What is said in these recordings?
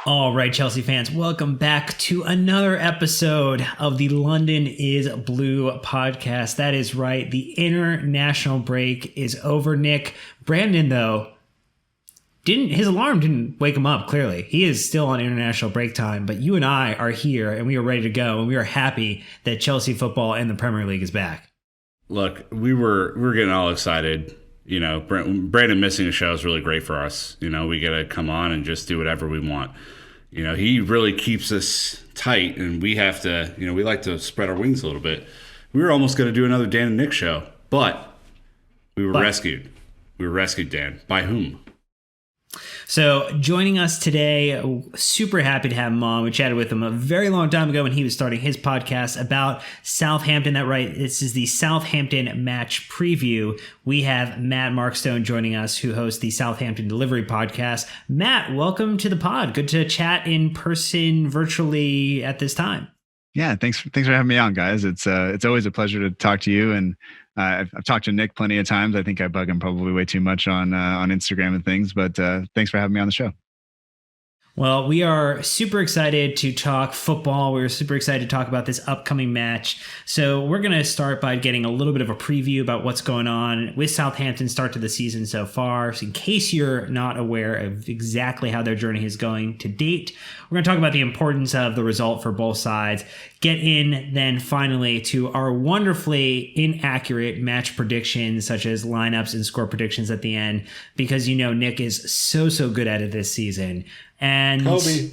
All right, Chelsea fans, welcome back to another episode of the London is Blue podcast. That is right. The international break is over. Nick, Brandon, though, his alarm didn't wake him up, clearly. He is still on international break time, but you and I are here and we are ready to go, and we are happy that Chelsea football and the Premier League is back. Look, we were getting all excited. You know, Brandon missing a show is really great for us. You know, we get to come on and just do whatever we want. You know, he really keeps us tight, and we have to, you know, we like to spread our wings a little bit. We were almost going to do another Dan and Nick show, but we were rescued. We were rescued, Dan. By whom? So joining us today, super happy to have him on. We chatted with him a very long time ago when he was starting his podcast about Southampton. That right, this is the Southampton match preview. We have Matt Markstone joining us, who hosts the Southampton Delivery podcast. Matt, welcome to the pod. Good to chat in person virtually at this time. Yeah, thanks for having me on, guys. It's always a pleasure to talk to you, and I've talked to Nick plenty of times. I think I bug him probably way too much on Instagram and things, but thanks for having me on the show. Well, we are super excited to talk football. We're super excited to talk about this upcoming match. So we're going to start by getting a little bit of a preview about what's going on with Southampton's start to the season so far. So in case you're not aware of exactly how their journey is going to date, we're going to talk about the importance of the result for both sides. Get in then finally to our wonderfully inaccurate match predictions, such as lineups and score predictions at the end, because you know Nick is so good at it this season. And Kobe.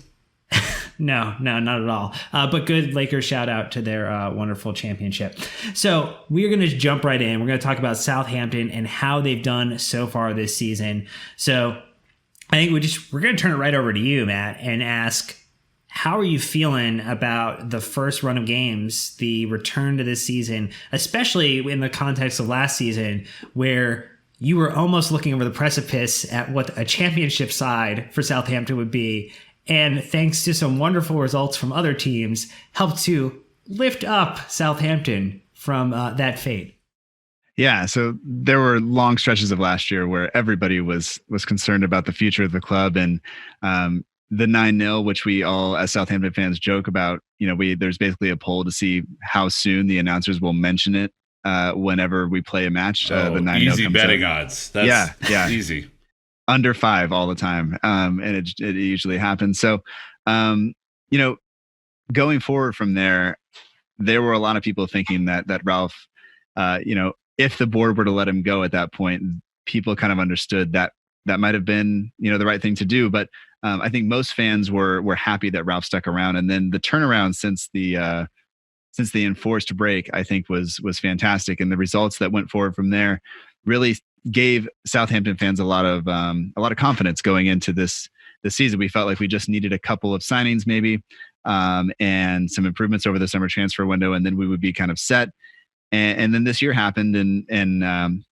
No, not at all. But good Lakers shout out to their wonderful championship. So we're going to jump right in. We're going to talk about Southampton and how they've done so far this season. So I think we're going to turn it right over to you, Matt, and ask, how are you feeling about the first run of games, the return to this season, especially in the context of last season, where you were almost looking over the precipice at what a championship side for Southampton would be, and thanks to some wonderful results from other teams, helped to lift up Southampton from that fate? Yeah, so there were long stretches of last year where everybody was concerned about the future of the club, and the 9-0, which we all as Southampton fans joke about. You know, there's basically a poll to see how soon the announcers will mention it whenever we play a match. The 9-0 easy betting odds. That's easy. Under 5 all the time, and it usually happens. So, you know, going forward from there were a lot of people thinking that Ralph, you know, if the board were to let him go at that point, people kind of understood that might have been, you know, the right thing to do. But I think most fans were happy that Ralph stuck around, and then the turnaround since the enforced break, I think was fantastic, and the results that went forward from there really gave Southampton fans a lot of confidence going into this season. We felt like we just needed a couple of signings maybe, and some improvements over the summer transfer window, and then we would be kind of set. And then this year happened, and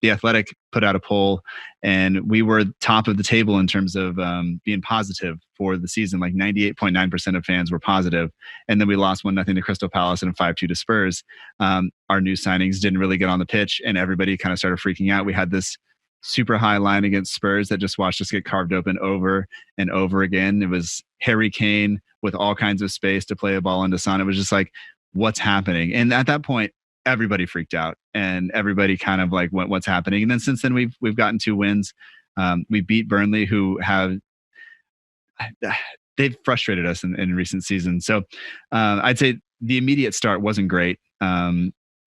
the Athletic put out a poll, and we were top of the table in terms of being positive for the season. Like 98.9% of fans were positive. And then we lost 1-0 to Crystal Palace and 5-2 to Spurs. Our new signings didn't really get on the pitch, and everybody kind of started freaking out. We had this super high line against Spurs that just watched us get carved open over and over again. It was Harry Kane with all kinds of space to play a ball into Son. It was just like, what's happening? And at that point, everybody freaked out, and everybody kind of like, what's happening? And then since then, we've gotten 2 wins. We beat Burnley, who they've frustrated us in recent seasons. So I'd say the immediate start wasn't great.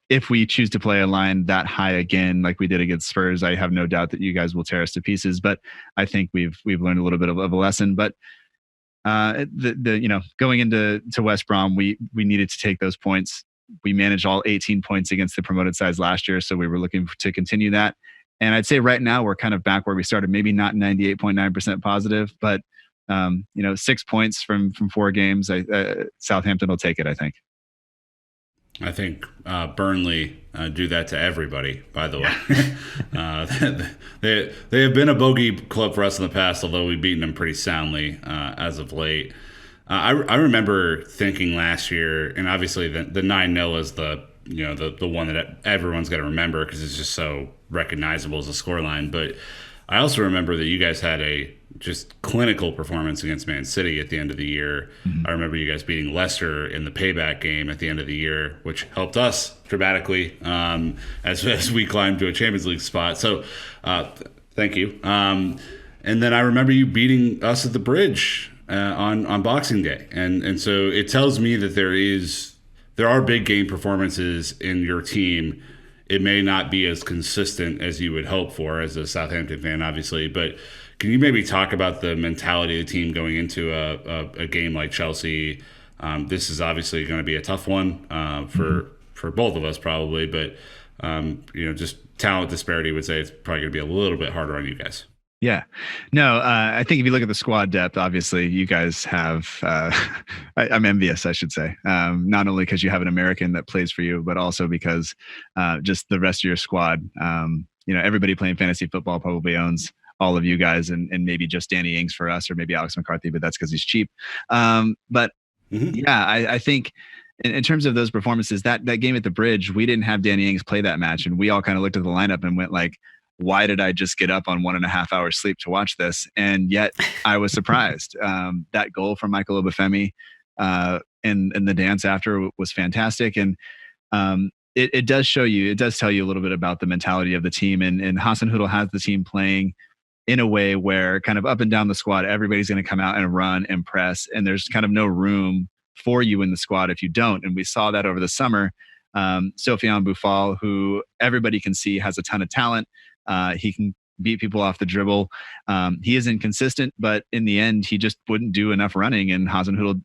If we choose to play a line that high again, like we did against Spurs, I have no doubt that you guys will tear us to pieces. But I think we've learned a little bit of a lesson. But you know, going into West Brom, we needed to take those points. We managed all 18 points against the promoted sides last year, so we were looking to continue that. And I'd say right now we're kind of back where we started, maybe not 98.9% positive, but you know, 6 points from 4 games. Southampton will take it, I think. I think Burnley do that to everybody, by the way. They have been a bogey club for us in the past, although we've beaten them pretty soundly as of late. I remember thinking last year, and obviously the 9-0 is the one that everyone's got to remember because it's just so recognizable as a scoreline. But I also remember that you guys had a just clinical performance against Man City at the end of the year. Mm-hmm. I remember you guys beating Leicester in the payback game at the end of the year, which helped us dramatically as we climbed to a Champions League spot. So thank you. And then I remember you beating us at the Bridge on Boxing Day. And so it tells me that there are big game performances in your team. It may not be as consistent as you would hope for as a Southampton fan, obviously, but can you maybe talk about the mentality of the team going into a game like Chelsea? This is obviously going to be a tough one for both of us probably, but just talent disparity would say it's probably going to be a little bit harder on you guys. Yeah, no, I think if you look at the squad depth, obviously you guys have, I'm envious, I should say, not only because you have an American that plays for you, but also because just the rest of your squad, everybody playing fantasy football probably owns all of you guys and maybe just Danny Ings for us, or maybe Alex McCarthy, but that's because he's cheap. But yeah, I think in terms of those performances, that game at the Bridge, we didn't have Danny Ings play that match. And we all kind of looked at the lineup and went like, why did I just get up on 1.5 hours sleep to watch this? And yet I was surprised. That goal from Michael Obafemi and the dance after was fantastic. And it does tell you a little bit about the mentality of the team. And Hasenhüttl has the team playing in a way where kind of up and down the squad, everybody's going to come out and run and press. And there's kind of no room for you in the squad if you don't. And we saw that over the summer. Sofiane Boufal, who everybody can see has a ton of talent. He can beat people off the dribble. He is inconsistent, but in the end, he just wouldn't do enough running, and Hasenhüttl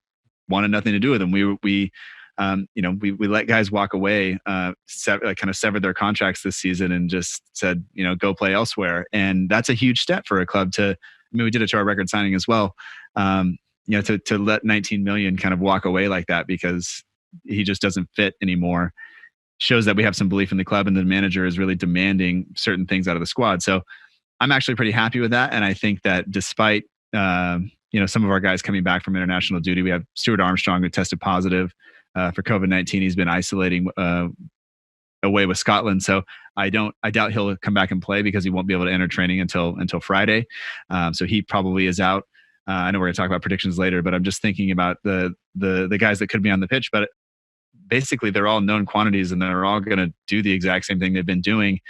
wanted nothing to do with him. We let guys walk away, kind of severed their contracts this season, and just said, go play elsewhere. And that's a huge step for a club we did it to our record signing as well. To let 19 million kind of walk away like that because he just doesn't fit anymore shows that we have some belief in the club, and the manager is really demanding certain things out of the squad. So I'm actually pretty happy with that. And I think that despite, some of our guys coming back from international duty, we have Stuart Armstrong who tested positive for COVID-19. He's been isolating away with Scotland. So I doubt he'll come back and play because he won't be able to enter training until Friday. So he probably is out. I know we're going to talk about predictions later, but I'm just thinking about the guys that could be on the pitch, but basically they're all known quantities and they're all going to do the exact same thing they've been doing.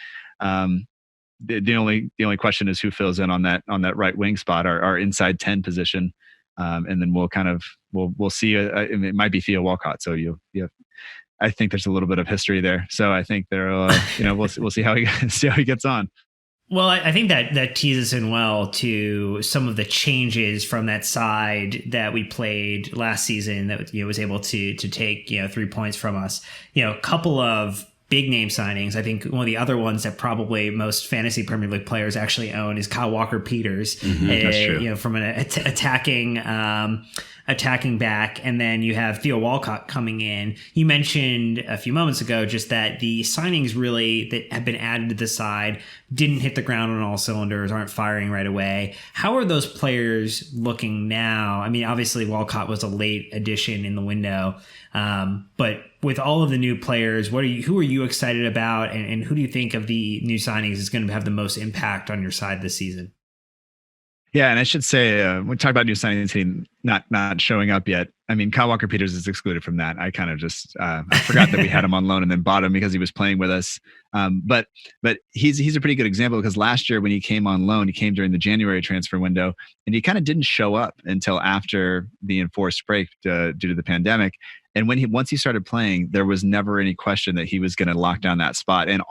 The only question is who fills in on that right wing spot, our inside 10 position. And then we'll see. It might be Theo Walcott. So I think there's a little bit of history there. So I think we'll see how he gets on. Well, I think that teases us in well to some of the changes from that side that we played last season that was able to take 3 points from us. A couple of big name signings. I think one of the other ones that probably most fantasy Premier League players actually own is Kyle Walker-Peters. That's true. From an attacking back, and then you have Theo Walcott coming in. You mentioned a few moments ago just that the signings really that have been added to the side didn't hit the ground on all cylinders, aren't firing right away. How are those players looking now? I mean, obviously Walcott was a late addition in the window, but with all of the new players, who are you excited about, and who do you think of the new signings is going to have the most impact on your side this season? Yeah, and I should say, we talk about new signings not showing up yet. I mean, Kyle Walker-Peters is excluded from that. I kind of just I forgot that we had him on loan and then bought him because he was playing with us. But he's a pretty good example because last year when he came on loan, he came during the January transfer window, and he kind of didn't show up until after the enforced break due to the pandemic. And once he started playing, there was never any question that he was going to lock down that spot. And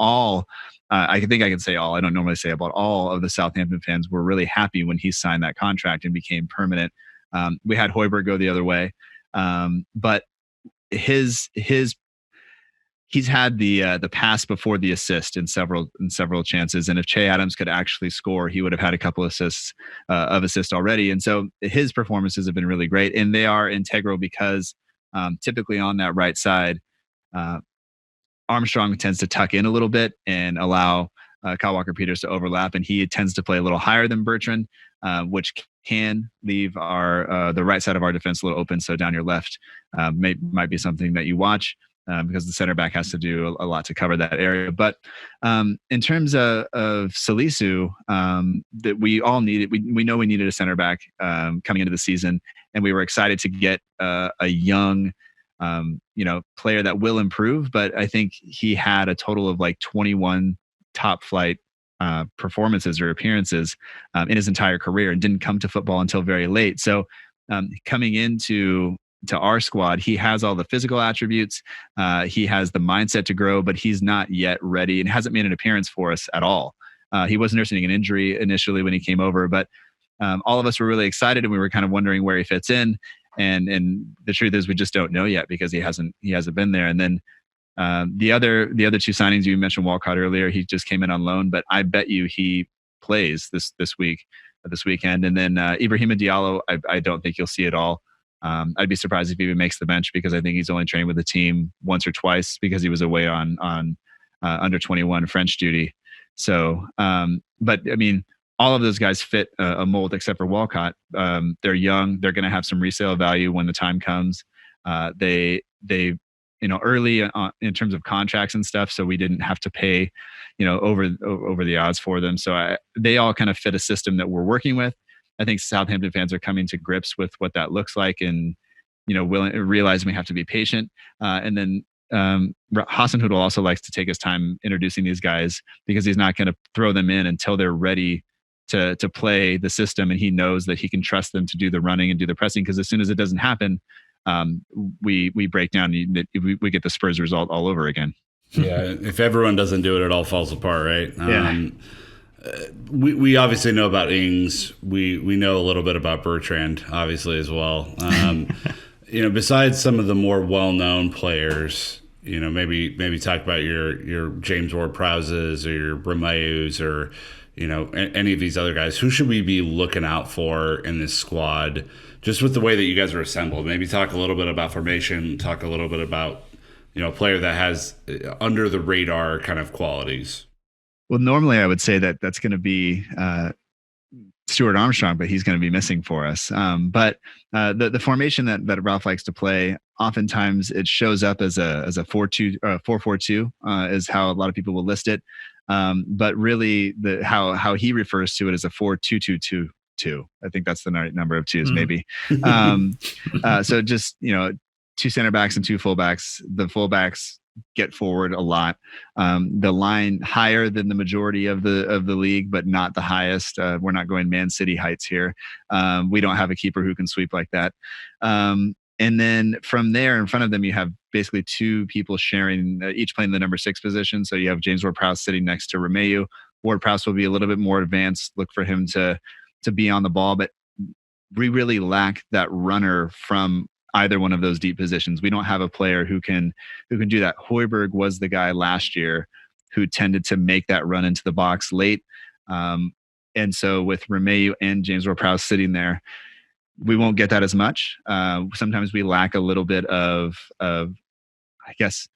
I think I can say all. I don't normally say about all of the Southampton fans were really happy when he signed that contract and became permanent. We had Højbjerg go the other way, but he's had the pass before the assist in several chances. And if Che Adams could actually score, he would have had a couple assists already. And so his performances have been really great, and they are integral because typically on that right side, Armstrong tends to tuck in a little bit and allow Kyle Walker-Peters to overlap, and he tends to play a little higher than Bertrand, which can leave the right side of our defense a little open. So down your left might be something that you watch. because the center back has to do a lot to cover that area. But in terms of Salisu, that we all needed, we know we needed a center back coming into the season, and we were excited to get a young, player that will improve. But I think he had a total of like 21 top flight performances or appearances in his entire career, and didn't come to football until very late. So coming into our squad, he has all the physical attributes. He has the mindset to grow, but he's not yet ready and hasn't made an appearance for us at all. He was nursing an injury initially when he came over, but all of us were really excited, and we were kind of wondering where he fits in. And the truth is, we just don't know yet because he hasn't been there. And then the other two signings, you mentioned Walcott earlier, he just came in on loan, but I bet you he plays this weekend. And then Ibrahima Diallo, I don't think you'll see at all. I'd be surprised if he even makes the bench, because I think he's only trained with the team once or twice because he was away on under 21 French duty. So, but I mean, all of those guys fit a mold except for Walcott. They're young. They're going to have some resale value when the time comes. They early in terms of contracts and stuff, so we didn't have to pay, over the odds for them. So they all kind of fit a system that we're working with. I think Southampton fans are coming to grips with what that looks like, and realizing we have to be patient. And then Hasenhüttl also likes to take his time introducing these guys, because he's not going to throw them in until they're ready to play the system, and he knows that he can trust them to do the running and do the pressing. Because as soon as it doesn't happen, we break down. We get the Spurs result all over again. Yeah, if everyone doesn't do it, it all falls apart, right? Yeah. We obviously know about Ings. We know a little bit about Bertrand, obviously, as well. Besides some of the more well-known players, maybe talk about your James Ward-Prowses or your Romeus or any of these other guys. Who should we be looking out for in this squad, just with the way that you guys are assembled? Maybe talk a little bit about formation, talk a little bit about a player that has under the radar kind of qualities. Well, normally I would say that that's going to be Stuart Armstrong, but he's going to be missing for us. But the formation that Ralph likes to play, oftentimes it shows up as a 4-2 is how a lot of people will list it. But really, how he refers to it as a 4-2-2-2. I think that's the right number of twos, maybe. So just two center backs and two fullbacks. The fullbacks get forward a lot. The line higher than the majority of the league, but not the highest. We're not going Man City heights here. We don't have a keeper who can sweep like that. And then from there, in front of them, you have basically two people sharing, each playing the number 6 position. So you have James Ward-Prowse sitting next to Romeu. Ward-Prowse will be a little bit more advanced. Look for him to be on the ball, but we really lack that runner from either one of those deep positions. We don't have a player who can do that. Højbjerg was the guy last year who tended to make that run into the box late. And so with Romeu and James Ward-Prowse sitting there, we won't get that as much. Sometimes we lack a little bit of I guess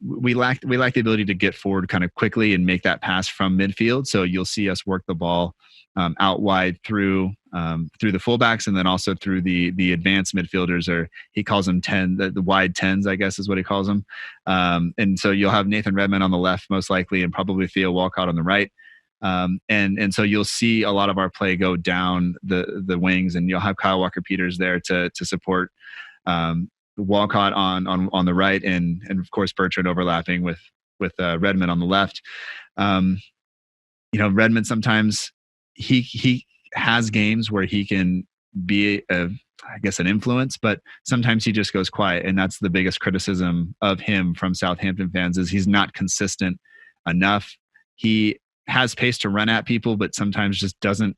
we lack the ability to get forward kind of quickly and make that pass from midfield. So you'll see us work the ball out wide through the fullbacks, and then also through the advanced midfielders, or he calls them the wide 10s, I guess is what he calls them. And so you'll have Nathan Redmond on the left most likely, and probably Theo Walcott on the right. And so you'll see a lot of our play go down the wings, and you'll have Kyle Walker-Peters there to support Walcott on the right, and of course Bertrand overlapping with Redmond on the left. Redmond sometimes he has games where he can be an influence, but sometimes he just goes quiet, and that's the biggest criticism of him from Southampton fans, is he's not consistent enough. He has pace to run at people, but sometimes just doesn't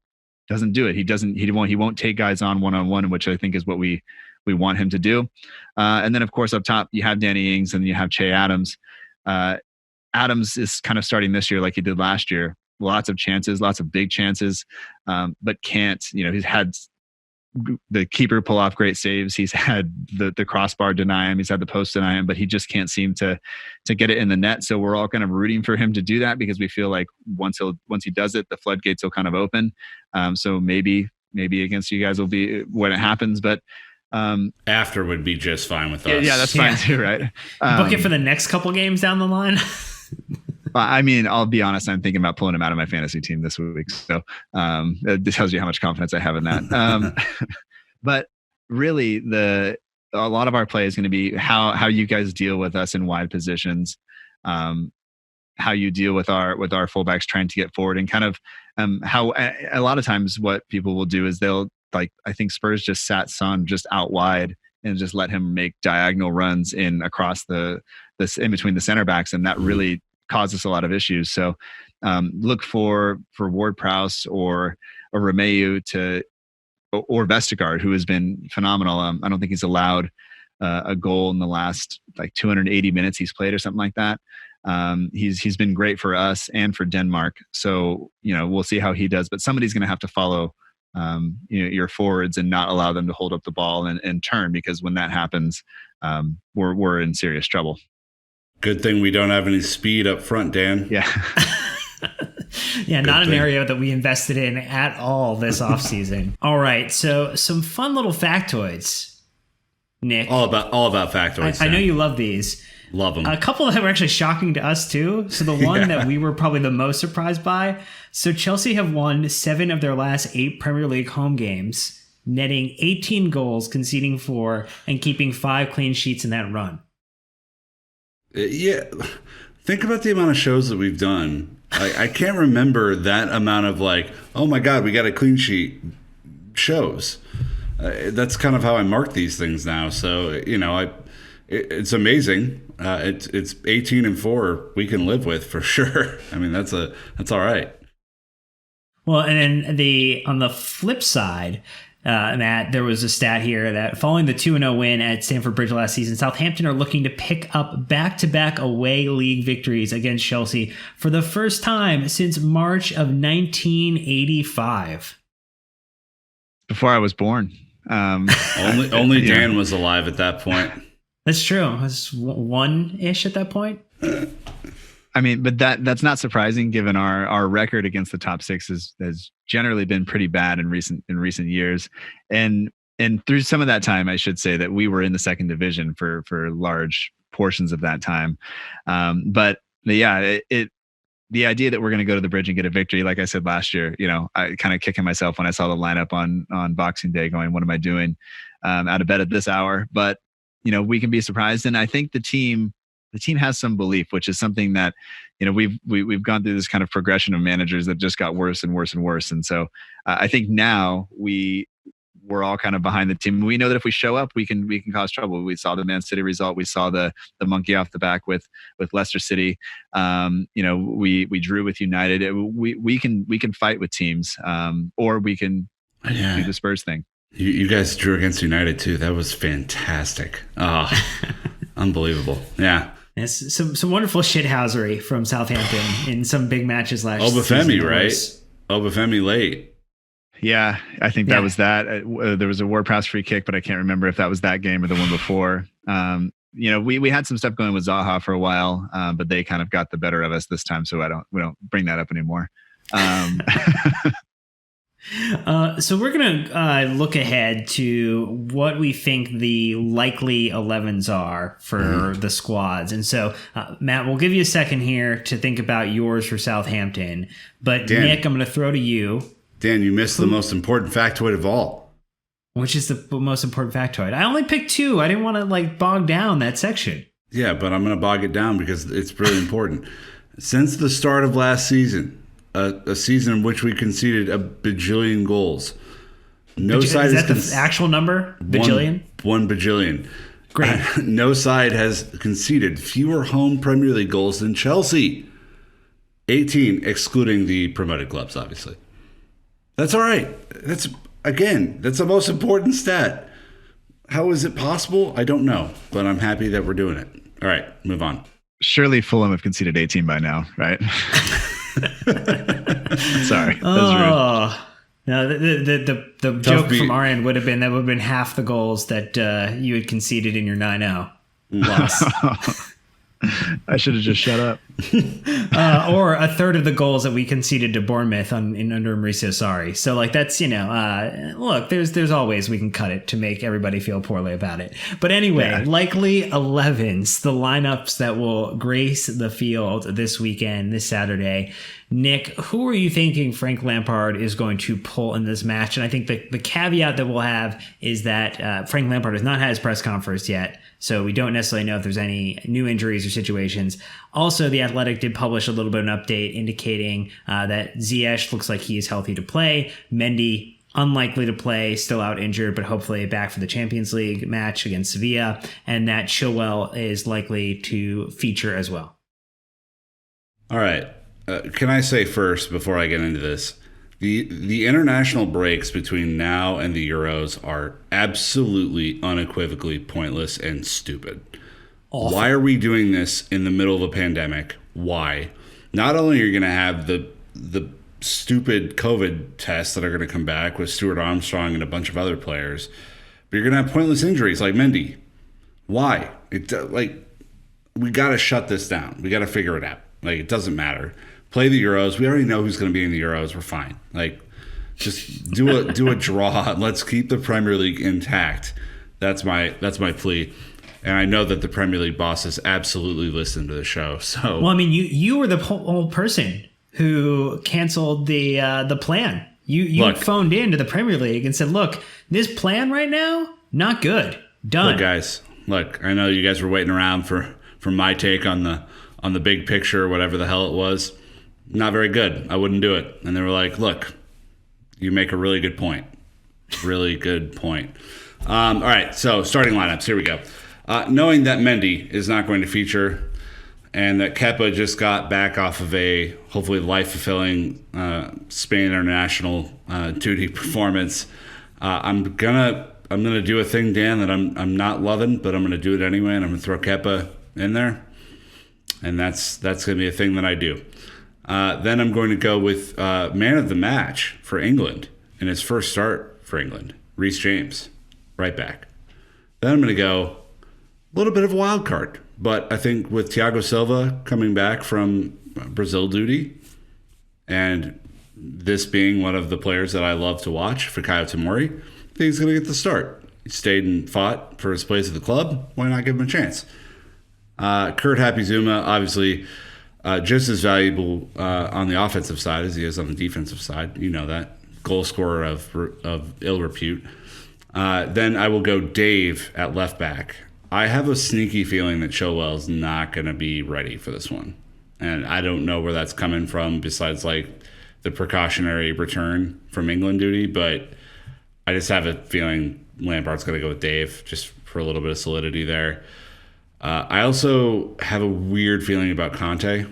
do it. He won't take guys on one-on-one, which I think is what we want him to do. And then of course up top you have Danny Ings and you have Che Adams. Adams is kind of starting this year like he did last year. Lots of chances, lots of big chances, but can't. He's had the keeper pull off great saves. He's had the crossbar deny him. He's had the post deny him, but he just can't seem to get it in the net. So we're all kind of rooting for him to do that, because we feel like once he does it, the floodgates will kind of open. So maybe against you guys will be when it happens. But After would be just fine with us. Yeah, that's fine too, right? Book it for the next couple games down the line. I mean, I'll be honest. I'm thinking about pulling him out of my fantasy team this week. So it tells you how much confidence I have in that. But really, a lot of our play is going to be how you guys deal with us in wide positions, how you deal with our fullbacks trying to get forward, and kind of how a lot of times what people will do is they'll, like, I think Spurs just sat Son just out wide and just let him make diagonal runs in across this in between the center backs, and that really caused us a lot of issues. So look for Ward-Prowse or Romeu or Vestergaard, who has been phenomenal. I don't think he's allowed a goal in the last like 280 minutes he's played or something like that. He's been great for us and for Denmark. So, we'll see how he does, but somebody's going to have to follow your forwards and not allow them to hold up the ball and turn, because when that happens, we're in serious trouble. Good thing we don't have any speed up front, Dan. Yeah. Yeah, not an area that we invested in at all this offseason. All right, so some fun little factoids, Nick. All about factoids. I know you love these. Love them. A couple that were actually shocking to us too. So the one that we were probably the most surprised by. So Chelsea have won 7 of their last 8 Premier League home games, netting 18 goals, conceding 4, and keeping 5 clean sheets in that run. Yeah. Think about the amount of shows that we've done. I can't remember that amount of like, oh my God, we got a clean sheet shows. That's kind of how I mark these things now. So, it's amazing. It's 18-4 we can live with for sure. I mean, that's all right. Well, and then on the flip side, Matt, there was a stat here that following the 2-0 win at Stamford Bridge last season, Southampton are looking to pick up back-to-back away league victories against Chelsea for the first time since March of 1985. Before I was born. Only Dan was alive at that point. That's true. I was 1-ish at that point. I mean, but that's not surprising given our record against the top 6 has generally been pretty bad in recent years, and through some of that time, I should say that we were in the second division for large portions of that time. But yeah, the idea that we're going to go to the Bridge and get a victory, like I said last year, I kind of kicking myself when I saw the lineup on Boxing Day, going, what am I doing out of bed at this hour? But we can be surprised, and I think the team has some belief, which is something that, we've gone through this kind of progression of managers that just got worse and worse and worse. And so I think now we're all kind of behind the team. We know that if we show up, we can cause trouble. We saw the Man City result. We saw the monkey off the back with Leicester City. We drew with United. We can fight with teams, or we can do the Spurs thing. You guys drew against United too. That was fantastic. Oh, unbelievable. Yeah. Yes, some wonderful shithousery from Southampton in some big matches last season. Obafemi, right? Obafemi late. Yeah, I think that was that. There was a Ward-Prowse free kick, but I can't remember if that was that game or the one before. We had some stuff going with Zaha for a while, but they kind of got the better of us this time, so we don't bring that up anymore. So we're going to look ahead to what we think the likely 11s are for the squads. And so, Matt, we'll give you a second here to think about yours for Southampton. But Dan, Nick, I'm going to throw to you. Dan, you missed the most important factoid of all. Which is the most important factoid? I only picked 2. I didn't want to bog down that section. Yeah, but I'm going to bog it down because it's really important. Since the start of last season, a season in which we conceded a bajillion goals. Is that the actual number? Bajillion? 1 bajillion. Great. No side has conceded fewer home Premier League goals than Chelsea. 18, excluding the promoted clubs, obviously. That's all right. That's the most important stat. How is it possible? I don't know, but I'm happy that we're doing it. All right, move on. Surely Fulham have conceded 18 by now, right? Sorry, that was rude. No, the joke from our end would have been half the goals that you had conceded in your 9-0 loss. I should have just shut up. Or a third of the goals that we conceded to Bournemouth under Mauricio Sarri. So like that's, look, there's always we can cut it to make everybody feel poorly about it. But anyway, likely 11s, the lineups that will grace the field this weekend, this Saturday. Nick, who are you thinking Frank Lampard is going to pull in this match? And I think the caveat that we'll have is that Frank Lampard has not had his press conference yet, so we don't necessarily know if there's any new injuries or situations. Also, The Athletic did publish a little bit of an update indicating that Ziyech looks like he is healthy to play. Mendy, unlikely to play, still out injured, but hopefully back for the Champions League match against Sevilla. And that Chilwell is likely to feature as well. All right. Can I say first, before I get into this, the international breaks between now and the Euros are absolutely unequivocally pointless and stupid. Awful. Why are we doing this in the middle of a pandemic? Why? Not only are you going to have the stupid COVID tests that are going to come back with Stuart Armstrong and a bunch of other players, but you're going to have pointless injuries like Mendy. Why? We got to shut this down. We got to figure it out. It doesn't matter. Play the Euros. We already know who's going to be in the Euros. We're fine. Just do a draw. Let's keep the Premier League intact. That's my plea. And I know that the Premier League bosses absolutely listen to the show. So, well, I mean, you were the whole person who canceled the plan. You phoned in to the Premier League and said, "Look, this plan right now, not good. Done." Look, guys. Look, I know you guys were waiting around for my take on the big picture, whatever the hell it was. Not very good. I wouldn't do it. And they were like, "Look, you make a really good point. Really good point." All right, so starting lineups. Here we go. Knowing that Mendy is not going to feature and that Kepa just got back off of a hopefully life-fulfilling Spain international duty performance, I'm gonna do a thing, Dan, that I'm not loving, but I'm gonna do it anyway, and I'm gonna throw Kepa in there, and that's gonna be a thing that I do. Then I'm going to go with man of the match for England in his first start for England, Reece James, right back. Then I'm going to go a little bit of a wild card, but I think with Thiago Silva coming back from Brazil duty, and this being one of the players that I love to watch, Fikayo Tomori, I think he's going to get the start. He stayed and fought for his place at the club. Why not give him a chance? Kurt Happy Zuma, obviously, just as valuable on the offensive side as he is on the defensive side. You know that. Goal scorer of ill repute. Then I will go Dave at left back. I have a sneaky feeling that Chilwell's not going to be ready for this one. And I don't know where that's coming from besides the precautionary return from England duty. But I just have a feeling Lampard's going to go with Dave just for a little bit of solidity there. I also have a weird feeling about Conte,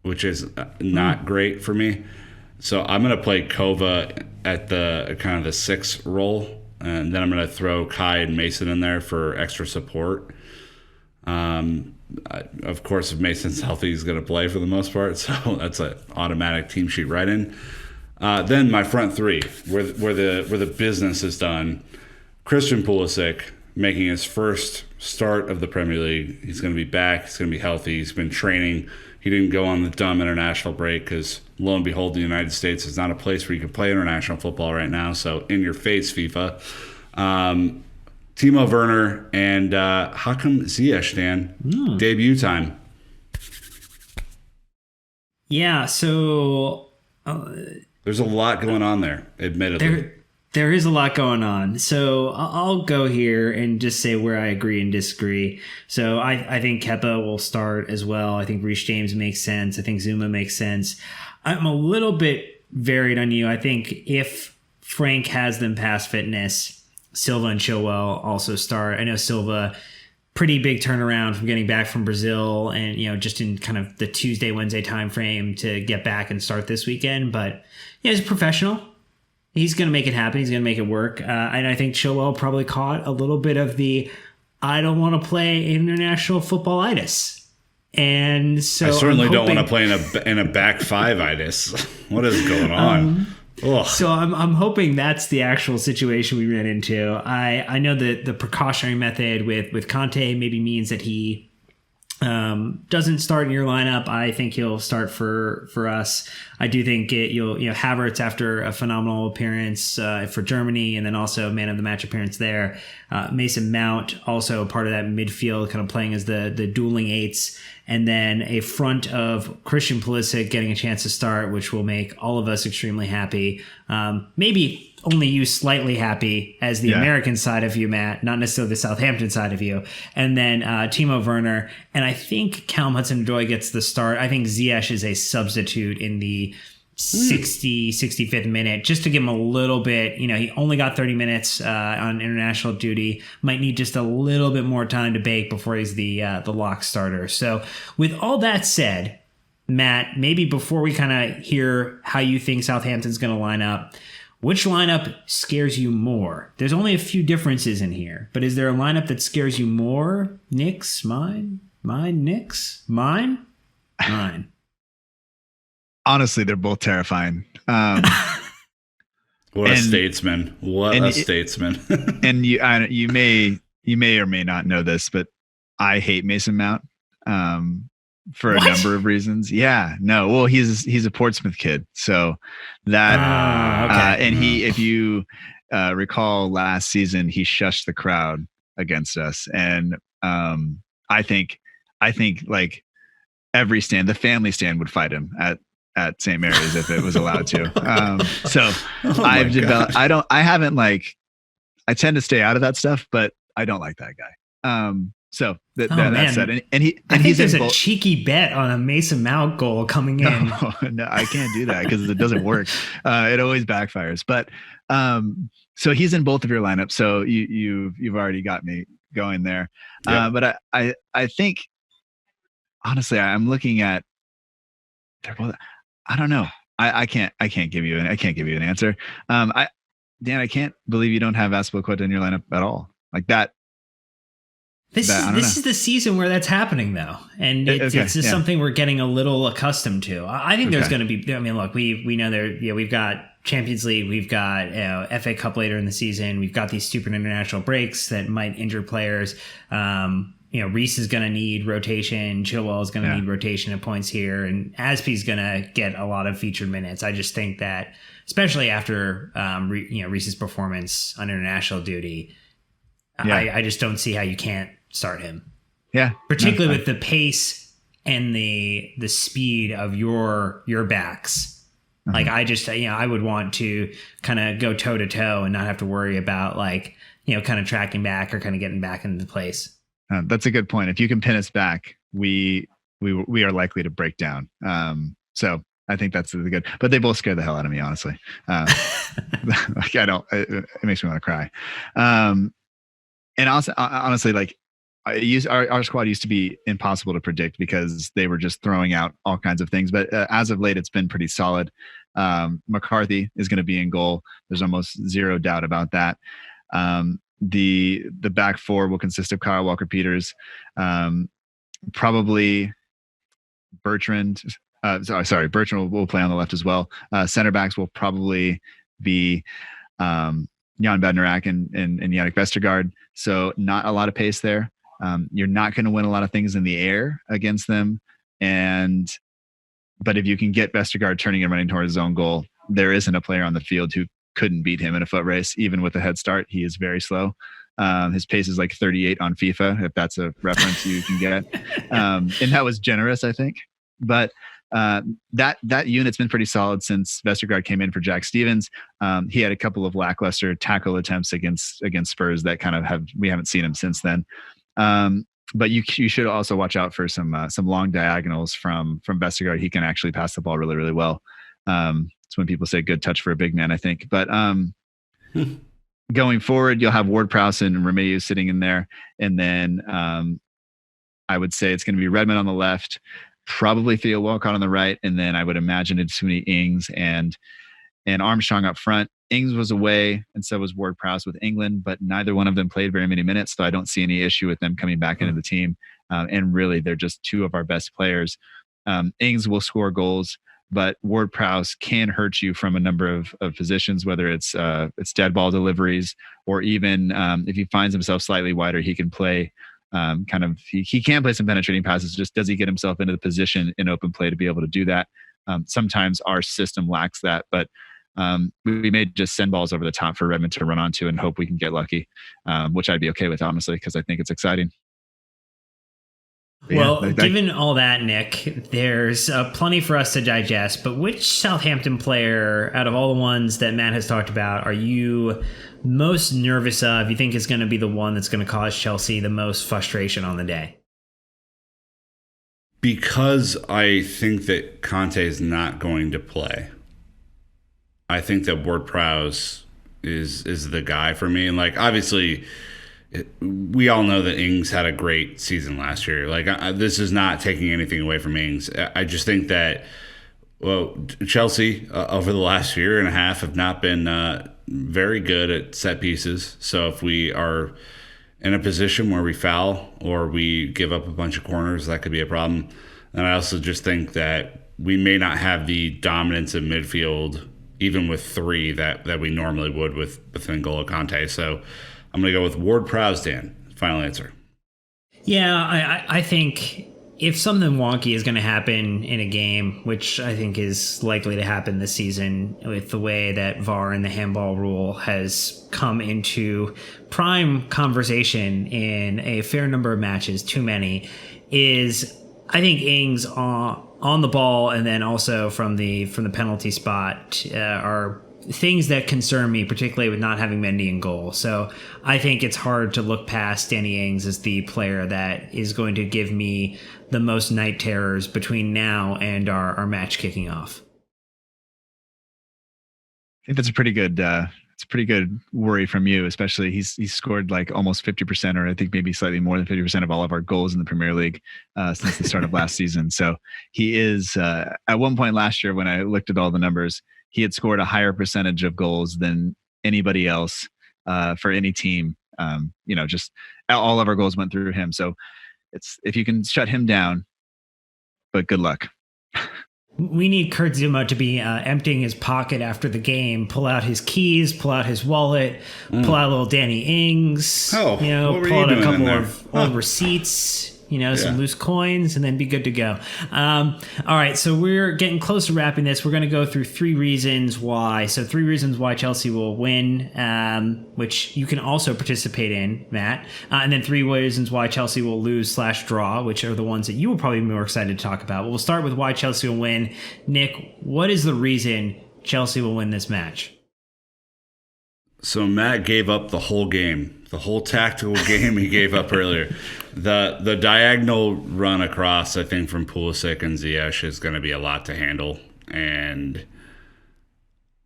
which is not great for me. So I'm going to play Kova at the kind of the 6 role, and then I'm going to throw Kai and Mason in there for extra support. Of course, if Mason's healthy, he's going to play for the most part, so that's an automatic team sheet right in. Then my front 3, where the business is done. Christian Pulisic making his first start of the Premier League. He's going to be back. He's going to be healthy. He's been training. He didn't go on the dumb international break because, lo and behold, the United States is not a place where you can play international football right now. So, in your face, FIFA. Timo Werner and Hakim Ziyech, Dan. Debut time. Yeah, so... there's a lot going on there, admittedly. There is a lot going on. So I'll go here and just say where I agree and disagree. So I think Kepa will start as well. I think Reece James makes sense. I think Zuma makes sense. I'm a little bit varied on you. I think if Frank has them past fitness, Silva and Chilwell also start. I know Silva, pretty big turnaround from getting back from Brazil and, just in kind of the Tuesday, Wednesday time frame to get back and start this weekend. But he's a professional. He's going to make it happen. He's going to make it work. And I think Chilwell probably caught a little bit of the I don't want to play international football-itis. And so I certainly don't want to play in a back five-itis. What is going on? So I'm hoping that's the actual situation we ran into. I know that the precautionary method with Conte maybe means that he doesn't start in your lineup, I think he'll start for us. I do think Havertz, after a phenomenal appearance for Germany, and then also man of the match appearance there. Mason Mount, also part of that midfield, kind of playing as the dueling eights, and then a front of Christian Pulisic getting a chance to start, which will make all of us extremely happy. Maybe only you slightly happy as the American side of you, Matt, not necessarily the Southampton side of you. And then Timo Werner. And I think Callum Hudson-Odoi gets the start. I think Ziyech is a substitute in the 65th minute, just to give him a little bit. He only got 30 minutes on international duty. Might need just a little bit more time to bake before he's the lock starter. So with all that said, Matt, maybe before we kind of hear how you think Southampton's going to line up, which lineup scares you more? There's only a few differences in here, but is there a lineup that scares you more? Nick's? Mine? Nick's? Mine? Honestly, they're both terrifying. What a statesman! What a statesman! And you may or may not know this, but I hate Mason Mount for a number of reasons. Yeah, no. Well, he's a Portsmouth kid, so that okay. And if you recall last season, he shushed the crowd against us, and I think like every stand, the family stand would fight him at St. Mary's if it was allowed to. So I've developed. I tend to stay out of that stuff, but I don't like that guy. So that said, and he's there's a cheeky bet on a Mason Mount goal coming in. No, I can't do that because it doesn't work. It always backfires. But so he's in both of your lineups. So you've already got me going there. Yep. But I think honestly, I'm looking at. I don't know. I can't give you an answer. Dan, I can't believe you don't have Azpilicueta in your lineup at all. Like that. This is the season where that's happening, though, and it's just something we're getting a little accustomed to. I think there's going to be. I mean, look, we know there. We've got Champions League, we've got FA Cup later in the season, we've got these stupid international breaks that might injure players. Reece is going to need rotation. Chilwell is going to need rotation at points here, and Aspie's going to get a lot of featured minutes. I just think that, especially after Reece's performance on international duty, I just don't see how you can't start him. Yeah, particularly with the pace and the speed of your backs. Mm-hmm. Like I would want to kind of go toe to toe and not have to worry about kind of tracking back or kind of getting back into place. That's a good point. If you can pin us back, we are likely to break down. So I think that's really good. But they both scare the hell out of me, honestly. It makes me want to cry. And also, honestly, our squad used to be impossible to predict because they were just throwing out all kinds of things. But as of late, it's been pretty solid. McCarthy is going to be in goal. There's almost zero doubt about that. The back four will consist of Kyle Walker-Peters, probably Bertrand. Bertrand will play on the left as well. Center backs will probably be Jan Bednarak and Yannick Vestergaard. So not a lot of pace there. You're not going to win a lot of things in the air against them. But if you can get Vestergaard turning and running towards his own goal, there isn't a player on the field who couldn't beat him in a foot race, even with a head start. He is very slow. His pace is like 38 on FIFA, if that's a reference you can get. And that was generous, I think. But that unit's been pretty solid since Vestergaard came in for Jack Stevens. He had a couple of lackluster tackle attempts against Spurs that we haven't seen him since then. But you should also watch out for some long diagonals from Vestergaard. He can actually pass the ball really, really well. It's when people say good touch for a big man, I think. But going forward, you'll have Ward-Prowse and Romeu sitting in there. And then I would say it's going to be Redmond on the left, probably Theo Walcott on the right. And then I would imagine it's going to be Ings and Armstrong up front. Ings was away, and so was Ward-Prowse with England, but neither one of them played very many minutes, so I don't see any issue with them coming back into the team. And really, they're just two of our best players. Ings will score goals, but Ward-Prowse can hurt you from a number of positions, whether it's dead ball deliveries or even if he finds himself slightly wider, he can play kind of he can play some penetrating passes. Just does he get himself into the position in open play to be able to do that? Sometimes our system lacks that, but we may just send balls over the top for Redmond to run onto and hope we can get lucky, which I'd be okay with, honestly, because I think it's exciting. But well, given all that, Nick, there's plenty for us to digest, but which Southampton player out of all the ones that Matt has talked about are you most nervous of, you think is going to be the one that's going to cause Chelsea the most frustration on the day? Because I think that Conte is not going to play. I think that Ward-Prowse is the guy for me. And, like, obviously, we all know that Ings had a great season last year. Like, this is not taking anything away from Ings. I just think that, well, Chelsea over the last year and a half have not been very good at set pieces. So if we are in a position where we foul or we give up a bunch of corners, that could be a problem. And I also just think that we may not have the dominance of midfield, even with three, that we normally would with N'Golo Kante. So I'm going to go with Ward-Prowse, Dan. Final answer. Yeah, I think if something wonky is going to happen in a game, which I think is likely to happen this season with the way that VAR and the handball rule has come into prime conversation in a fair number of matches, too many, is I think Ings on the ball and then also from the penalty spot are things that concern me, particularly with not having Mendy in goal. So I think it's hard to look past Danny Ings as the player that is going to give me the most night terrors between now and our match kicking off. I think that's a pretty good worry from you, especially he's scored like almost 50%, or I think maybe slightly more than 50% of all of our goals in the Premier League since the start of last season. So he is at one point last year when I looked at all the numbers, he had scored a higher percentage of goals than anybody else for any team. Just all of our goals went through him. So if you can shut him down, but good luck. We need Kurt Zouma to be emptying his pocket after the game, pull out his keys, pull out his wallet, pull out a little Danny Ings, pull out a couple of old receipts, some loose coins, and then be good to go. All right, so we're getting close to wrapping this. We're going to go through 3 reasons why. So 3 reasons why Chelsea will win, which you can also participate in, Matt. And then 3 reasons why Chelsea will lose/draw, which are the ones that you will probably be more excited to talk about. But we'll start with why Chelsea will win. Nick, what is the reason Chelsea will win this match? So Matt gave up the whole game, the whole tactical game he gave up earlier. The diagonal run across, I think, from Pulisic and Ziyech is going to be a lot to handle. And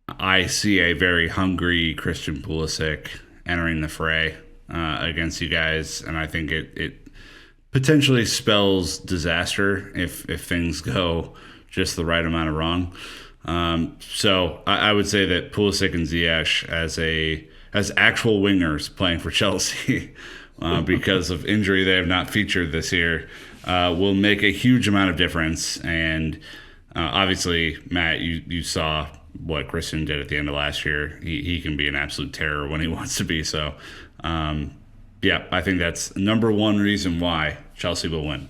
I see a very hungry Christian Pulisic entering the fray against you guys. And I think it potentially spells disaster if things go just the right amount of wrong. So I would say that Pulisic and Ziyech as actual wingers playing for Chelsea because of injury they have not featured this year will make a huge amount of difference. And obviously, Matt, you saw what Christian did at the end of last year. He can be an absolute terror when he wants to be. So, I think that's number 1 reason why Chelsea will win.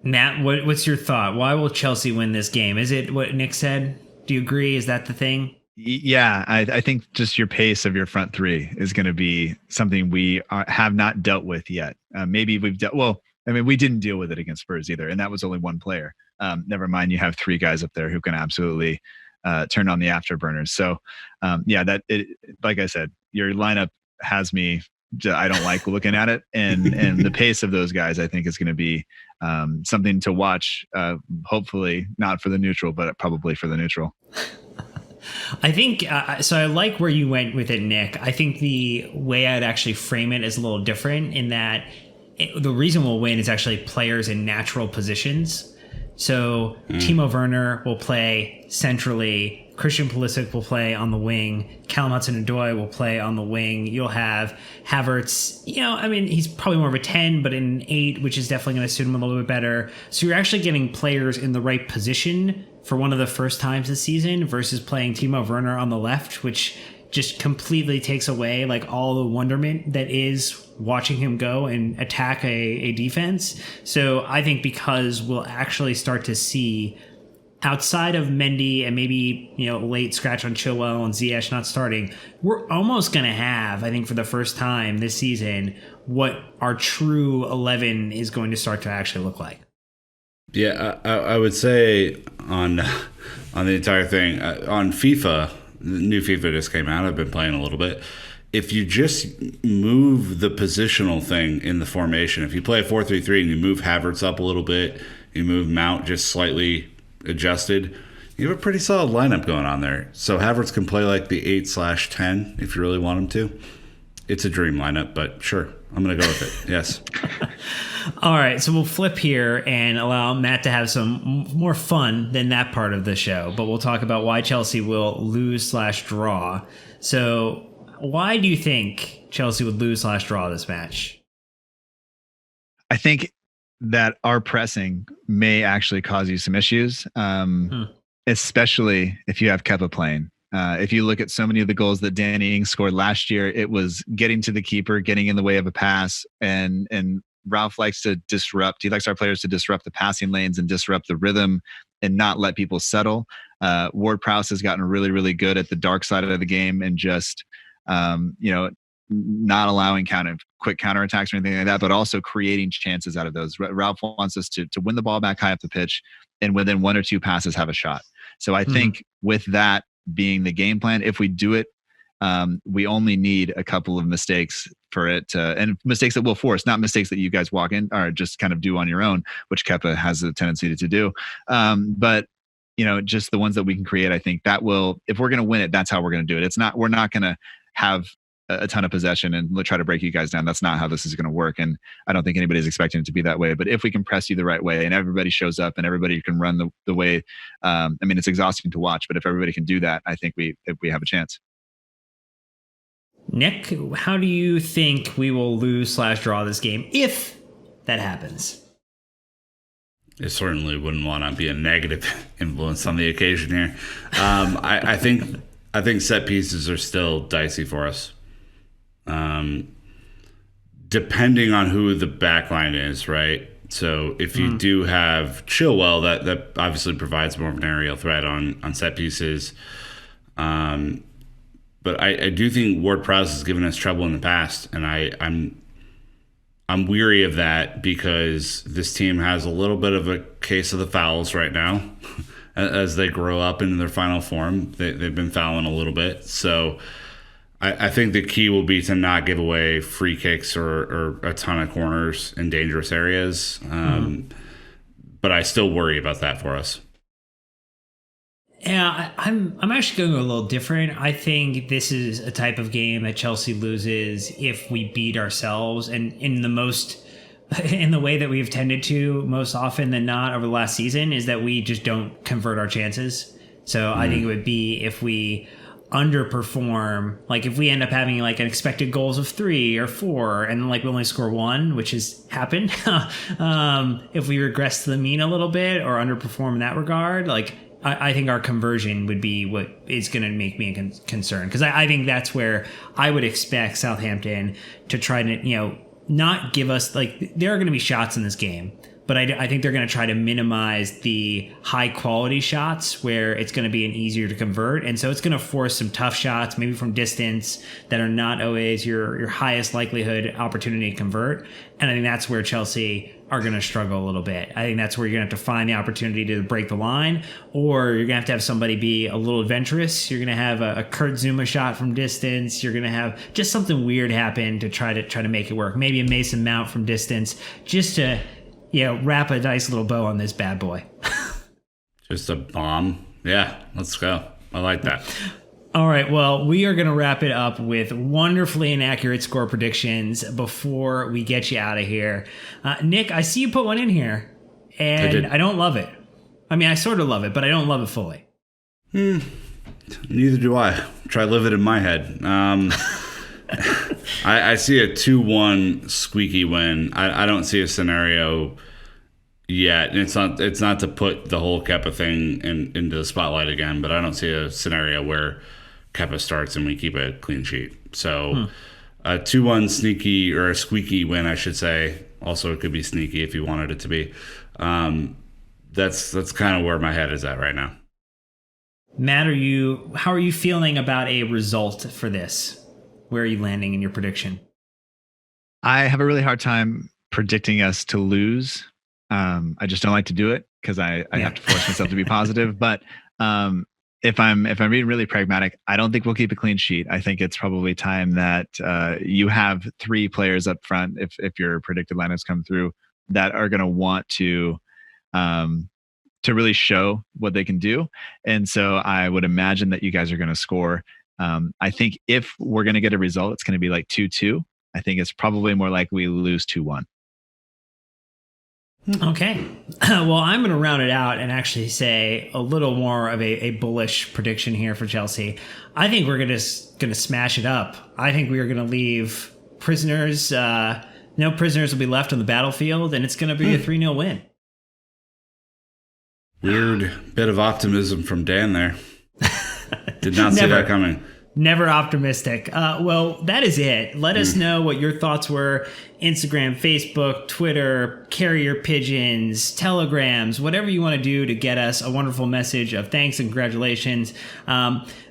Matt, what's your thought? Why will Chelsea win this game? Is it what Nick said? Do you agree? Is that the thing? Yeah, I think just your pace of your front 3 is going to be something we have not dealt with yet. Maybe we've dealt. Well, I mean, we didn't deal with it against Spurs either, and that was only 1 player. Never mind, you have 3 guys up there who can absolutely turn on the afterburners. So, like I said, your lineup has me. I don't like looking at it, and the pace of those guys, I think, is going to be something to watch. Hopefully, not for the neutral, but probably for the neutral. I think so. I like where you went with it, Nick. I think the way I'd actually frame it is a little different in that the reason we'll win is actually players in natural positions. So Timo Werner will play centrally. Christian Pulisic will play on the wing. Callum Hudson-Odoi will play on the wing. You'll have Havertz. He's probably more of a 10, but in 8, which is definitely going to suit him a little bit better. So you're actually getting players in the right position for one of the first times this season versus playing Timo Werner on the left, which just completely takes away like all the wonderment that is watching him go and attack a defense. So I think because we'll actually start to see, outside of Mendy and maybe, late scratch on Chilwell and Ziyech not starting, we're almost going to have, I think for the first time this season, what our true 11 is going to start to actually look like. Yeah, I would say on the entire thing, on FIFA, the new FIFA just came out. I've been playing a little bit. If you just move the positional thing in the formation, if you play a 4-3-3 and you move Havertz up a little bit, you move Mount just slightly adjusted, you have a pretty solid lineup going on there. So Havertz can play like the 8/10 if you really want him to. It's a dream lineup, but sure, I'm going to go with it. Yes. All right, so we'll flip here and allow Matt to have some more fun than that part of the show, but we'll talk about why Chelsea will lose/draw. So why do you think Chelsea would lose/draw this match? I think that our pressing may actually cause you some issues, especially if you have Kepa playing. If you look at so many of the goals that Danny Ings scored last year, it was getting to the keeper, getting in the way of a pass, and Ralph likes to disrupt. He likes our players to disrupt the passing lanes and disrupt the rhythm and not let people settle. Ward-Prowse has gotten really, really good at the dark side of the game and just, not allowing quick counterattacks or anything like that, but also creating chances out of those. Ralph wants us to win the ball back high up the pitch and within one or two passes have a shot. So I think with that being the game plan, if we do it, we only need a couple of mistakes for it to, and mistakes that we'll force, not mistakes that you guys walk in or just kind of do on your own, which Kepa has a tendency to do. But just the ones that we can create, I think that will, if we're going to win it, that's how we're going to do it. We're not going to have a ton of possession and try to break you guys down. That's not how this is going to work. And I don't think anybody's expecting it to be that way. But if we can press you the right way and everybody shows up and everybody can run the way, it's exhausting to watch, but if everybody can do that, I think we have a chance. Nick, how do you think we will lose/draw this game if that happens? It certainly wouldn't want to be a negative influence on the occasion here. I think set pieces are still dicey for us. Depending on who the back line is, right? So if you do have Chilwell, that obviously provides more of an aerial threat on set pieces. But I do think Ward-Prowse has given us trouble in the past, and I'm weary of that because this team has a little bit of a case of the fouls right now. As they grow up into their final form, they've been fouling a little bit. So I think the key will be to not give away free kicks or a ton of corners in dangerous areas. But I still worry about that for us. Yeah, I'm actually going a little different. I think this is a type of game that Chelsea loses if we beat ourselves, and in the way that we've tended to most often than not over the last season is that we just don't convert our chances. So I think it would be if we underperform, like if we end up having like an expected goals of 3 or 4 and like we only score 1, which has happened. If we regress to the mean a little bit or underperform in that regard, like I think our conversion would be what is going to make me concerned, because I think that's where I would expect Southampton to try to, not give us, like, there are going to be shots in this game, but I think they're going to try to minimize the high quality shots where it's going to be an easier to convert. And so it's going to force some tough shots, maybe from distance, that are not always your highest likelihood opportunity to convert. And I think that's where Chelsea are going to struggle a little bit. I think that's where you're going to have to find the opportunity to break the line, or you're going to have somebody be a little adventurous. You're going to have a Kurt Zuma shot from distance. You're going to have just something weird happen to try to make it work. Maybe a Mason Mount from distance, just to wrap a nice little bow on this bad boy. Just a bomb. Yeah, let's go. I like that. All right, well, we are going to wrap it up with wonderfully inaccurate score predictions before we get you out of here. Nick, I see you put one in here, and I don't love it. I mean, I sort of love it, but I don't love it fully. Neither do I. Try live it in my head. I see a 2-1 squeaky win. I don't see a scenario yet. And it's not to put the whole Kepa thing into the spotlight again, but I don't see a scenario where Kepa starts and we keep a clean sheet. So a 2-1 sneaky, or a squeaky win, I should say. Also, it could be sneaky if you wanted it to be. That's kind of where my head is at right now. Matt, how are you feeling about a result for this? Where are you landing in your prediction? I have a really hard time predicting us to lose. I just don't like to do it because I have to force myself to be positive. But if I'm being really pragmatic, I don't think we'll keep a clean sheet. I think it's probably time that you have 3 players up front, if your predicted lineups come through, that are going to want to really show what they can do. And so I would imagine that you guys are going to score. I think if we're going to get a result, it's going to be like 2-2. I think it's probably more likely we lose 2-1. Okay. Well, I'm going to round it out and actually say a little more of a bullish prediction here for Chelsea. I think we're going to smash it up. I think we are going to leave prisoners. No prisoners will be left on the battlefield, and it's going to be a 3-0 win. Weird bit of optimism from Dan there. Did not see that coming. Never optimistic. Well, that is it. Let us know what your thoughts were. Instagram, Facebook, Twitter, carrier pigeons, telegrams, whatever you want to do to get us a wonderful message of thanks and congratulations.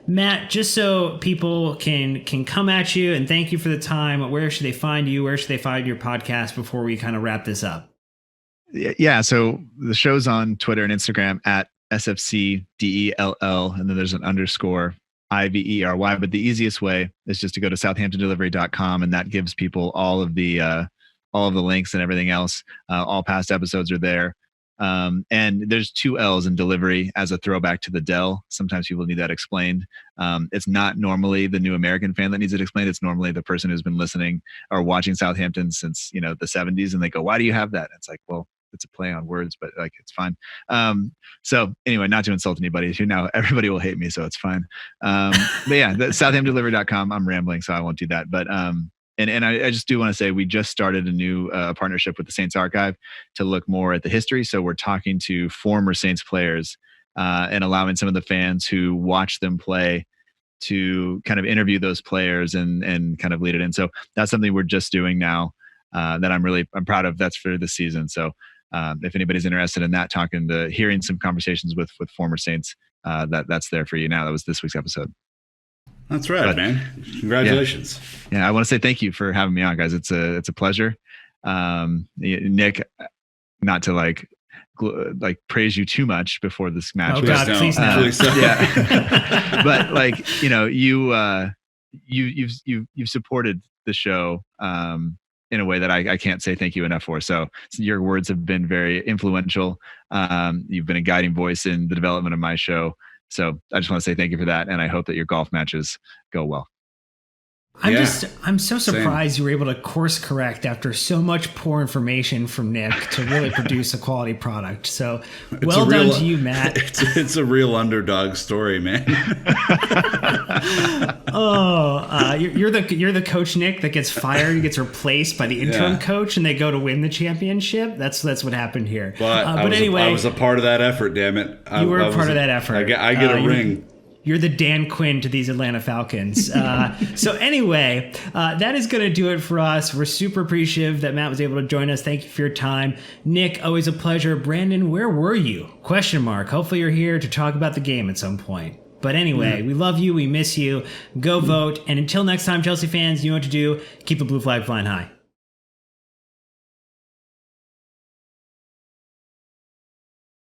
Matt, just so people can come at you and thank you for the time, where should they find you? Where should they find your podcast before we kind of wrap this up? Yeah. So the show's on Twitter and Instagram at SFCDELL, and then there's an _ IVERY, but the easiest way is just to go to southamptondelivery.com, and that gives people all of the links and everything else. All past episodes are there. And there's 2 L's in delivery as a throwback to the Dell. Sometimes people need that explained. It's not normally the new American fan that needs it explained. It's normally the person who's been listening or watching Southampton since, the 70s, and they go, why do you have that? And it's like, well, it's a play on words, but like, it's fine. So anyway, not to insult anybody, now everybody will hate me, so it's fine. But yeah, southamptondelivery.com. I'm rambling, so I won't do that. But and I just do want to say we just started a new partnership with the Saints Archive to look more at the history. So we're talking to former Saints players and allowing some of the fans who watch them play to kind of interview those players and kind of lead it in. So that's something we're just doing now that I'm proud of. That's for this season. So if anybody's interested in that, hearing some conversations with former Saints, that's there for you now. That was this week's episode. That's right, man. Congratulations. Yeah, I want to say thank you for having me on, guys. It's a pleasure. Nick, not to praise you too much before this match. Oh God, please no. Yeah. But you've supported the show in a way that I can't say thank you enough for. So your words have been very influential. You've been a guiding voice in the development of my show. So I just want to say thank you for that. And I hope that your golf matches go well. I'm so surprised you were able to course correct after so much poor information from Nick to really produce a quality product. So well done to you, Matt. It's a real underdog story, man. You're the coach, Nick, that gets fired, gets replaced by the interim coach, and they go to win the championship. That's what happened here. But anyway, I was a part of that effort. Damn it, you were a part of that effort. I get a ring. You're the Dan Quinn to these Atlanta Falcons. So anyway, that is going to do it for us. We're super appreciative that Matt was able to join us. Thank you for your time. Nick, always a pleasure. Brandon, where were you? ? Hopefully you're here to talk about the game at some point. But anyway, we love you. We miss you. Go vote. And until next time, Chelsea fans, you know what to do. Keep the blue flag flying high.